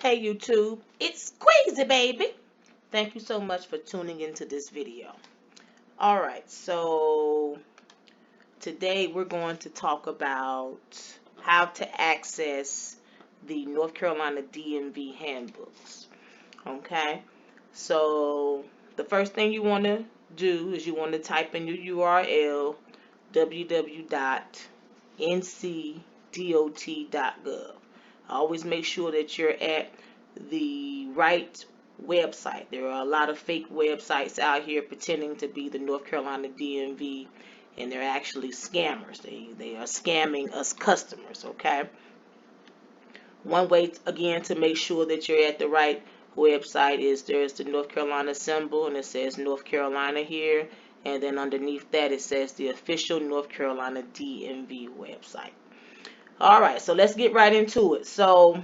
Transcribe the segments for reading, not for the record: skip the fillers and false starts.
Hey YouTube, it's Queezzy baby. Thank you so much for tuning into this video. Alright, so today we're going to talk about how to access the North Carolina DMV handbooks. Okay, so the first thing you want to do is you want to type in your URL www.ncdot.gov. Always make sure that you're at the right website. There are a lot of fake websites out here pretending to be the North Carolina DMV, and they're actually scammers. They are scamming us customers, okay? One way, again, to make sure that you're at the right website is there's the North Carolina symbol, and it says North Carolina here, and then underneath that it says the official North Carolina DMV website. All right, so let's get right into it. So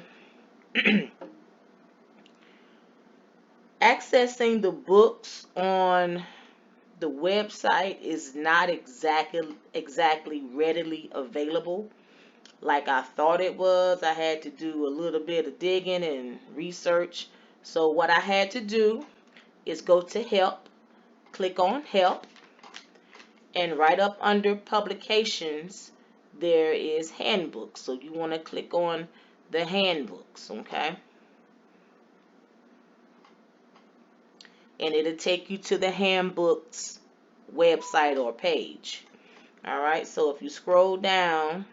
accessing the books on the website is not exactly readily available like I thought it was. I had to do a little bit of digging and research. So what I had to do is go to help, click on help, and right up under publications there is handbooks. So you want to click on the handbooks, okay? And it'll take you to the handbooks website or page. Alright, so if you scroll down,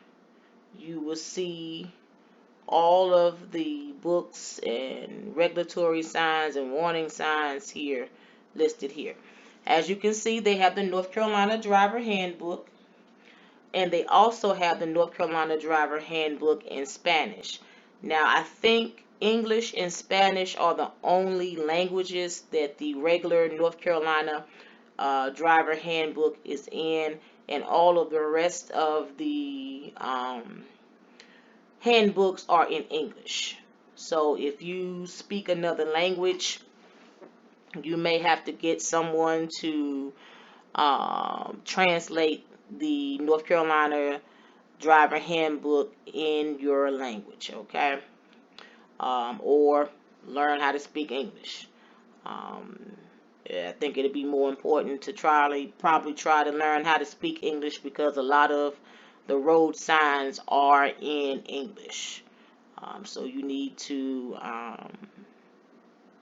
you will see all of the books and regulatory signs and warning signs here listed here. As you can see, they have the North Carolina Driver Handbook, and they also have the North Carolina Driver Handbook in Spanish. Now, I think English and Spanish are the only languages that the regular North Carolina Driver Handbook is in, and all of the rest of the handbooks are in English. So if you speak another language, you may have to get someone to translate the North Carolina Driver Handbook in your language, okay? Or learn how to speak English. Yeah, I think it'd be more important to probably try to learn how to speak English, because a lot of the road signs are in English. So you need to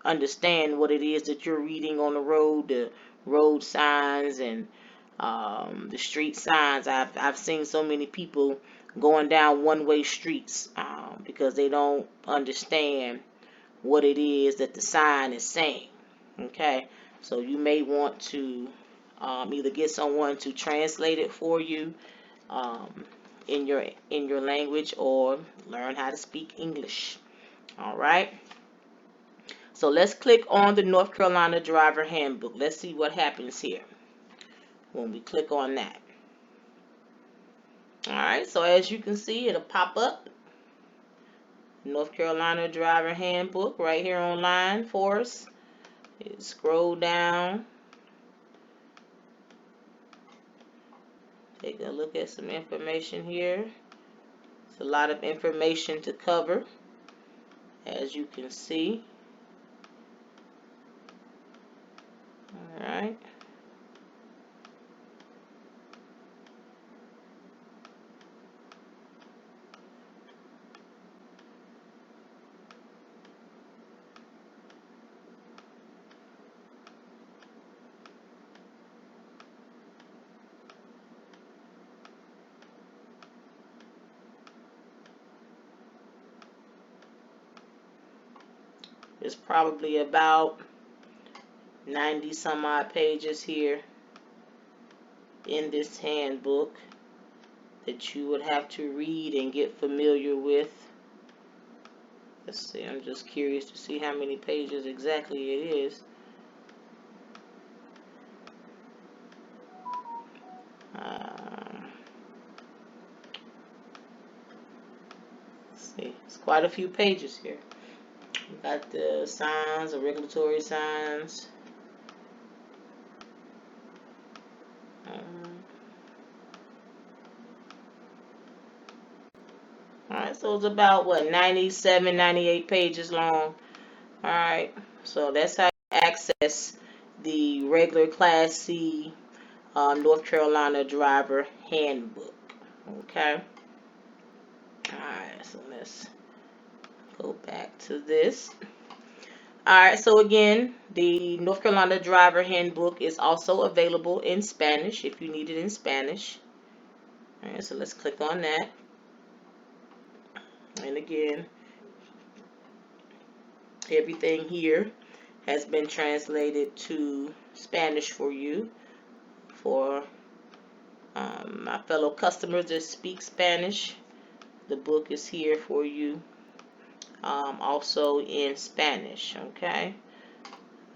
understand what it is that you're reading on the road signs and the street signs. I've seen so many people going down one-way streets because they don't understand what it is that the sign is saying. Okay, so you may want to either get someone to translate it for you in your language, or learn how to speak English. All right. So let's click on the North Carolina Driver Handbook. Let's see what happens here when we click on that. All right. So as you can see, it'll pop up North Carolina Driver Handbook right here online for us. Scroll down. Take a look at some information here. It's a lot of information to cover, as you can see. All right. There's probably about 90 some odd pages here in this handbook that you would have to read and get familiar with. Let's see, I'm just curious to see how many pages exactly it is. Let's see, it's quite a few pages here. We got the signs, the regulatory signs. Alright, So it's about what, 97, 98 pages long. Alright, so that's how you access the regular Class C North Carolina Driver Handbook. Okay. Alright, so let's go back to this. Alright, so again, the North Carolina Driver Handbook is also available in Spanish if you need it in Spanish. Alright, so let's click on that. And again, everything here has been translated to Spanish for you. For my fellow customers that speak Spanish, the book is here for you. Also in Spanish, okay?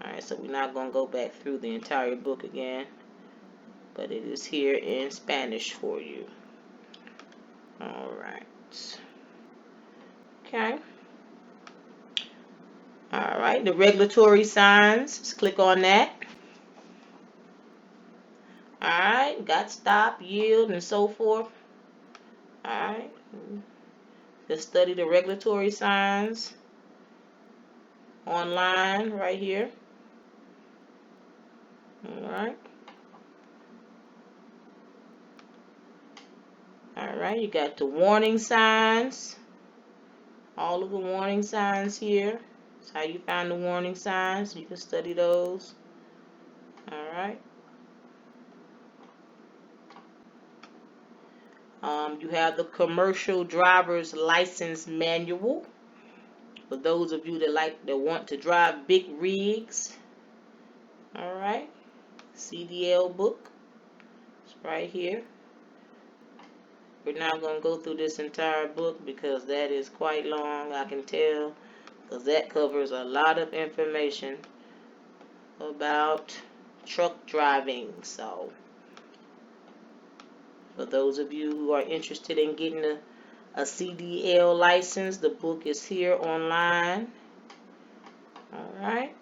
Alright, so we're not going to go back through the entire book again, but it is here in Spanish for you. Alright. Okay. Alright, the regulatory signs. Let's click on that. Alright, got stop, yield, and so forth. Alright. Let's study the regulatory signs online right here. Alright. Alright, you got the warning signs. All of the warning signs here. That's how you find the warning signs. You can study those. Alright. You have the commercial driver's license manual. For those of you that want to drive big rigs. Alright. CDL book. It's right here. We're not going to go through this entire book because that is quite long, I can tell, because that covers a lot of information about truck driving. So, for those of you who are interested in getting a CDL license, the book is here online. Alright.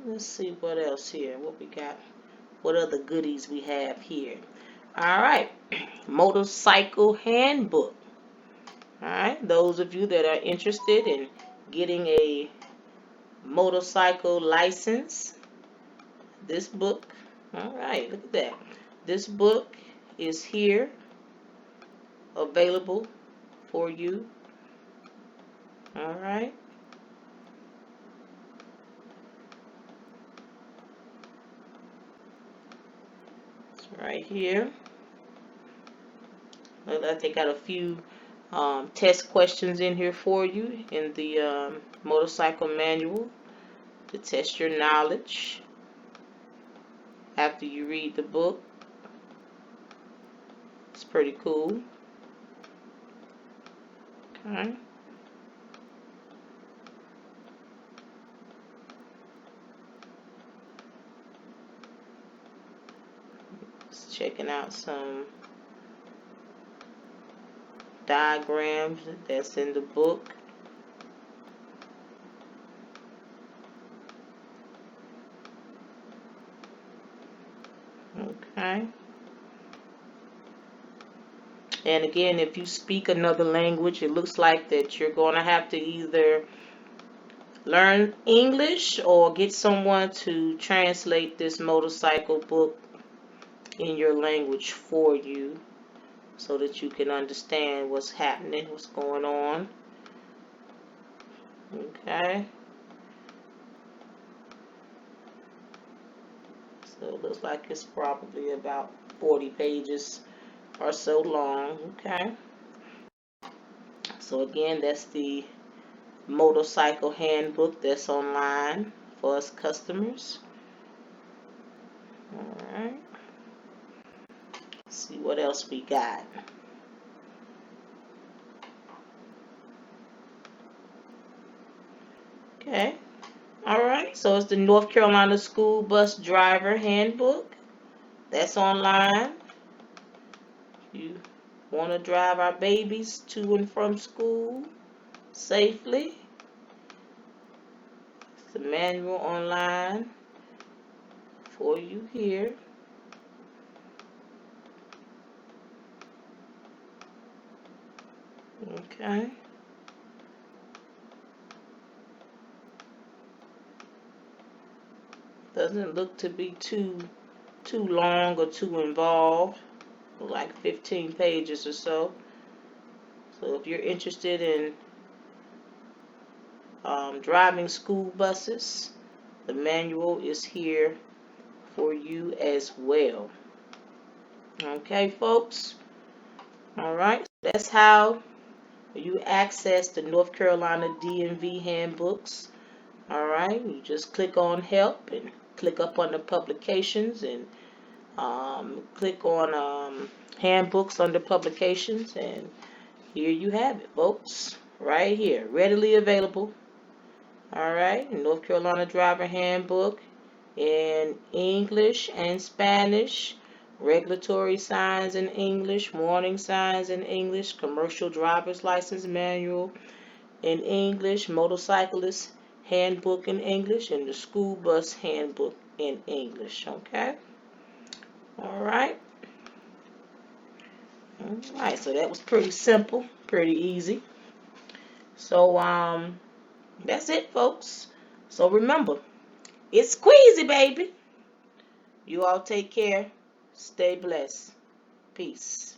Let's see what else here. What we got? What other goodies we have here? Alright. Motorcycle handbook. Alright. Those of you that are interested in getting a motorcycle license, this book. Alright. Look at that. This book is here available for you. Alright. Right here. I think I got a few test questions in here for you in the motorcycle manual to test your knowledge after you read the book. It's pretty cool. Okay. Checking out some diagrams that's in the book. Okay. And again, if you speak another language, it looks like that you're going to have to either learn English or get someone to translate this motorcycle book in your language for you so that you can understand what's happening, what's going on. Okay. So it looks like it's probably about 40 pages or so long. Okay. So again, that's the motorcycle handbook that's online for us customers. Alright. See what else we got. Okay. Alright. So it's the North Carolina School Bus Driver Handbook. That's online. You want to drive our babies to and from school safely. It's the manual online. for you here. Okay. Doesn't look to be too long or too involved. Like 15 pages or so. So if you're interested in driving school buses, the manual is here for you as well. Okay, folks. All right. That's how you access the North Carolina DMV handbooks. All right. You just click on help and click up on the publications and click on handbooks under publications, and here you have it, folks. Right here, readily available. All right, North Carolina Driver Handbook in English and Spanish, regulatory signs in English, warning signs in English, commercial driver's license manual in English, motorcyclist handbook in English, and the school bus handbook in English. Okay. All right. All right. So that was pretty simple, pretty easy. So that's it, folks. So remember, it's Queezzy, baby. You all take care. Stay blessed. Peace.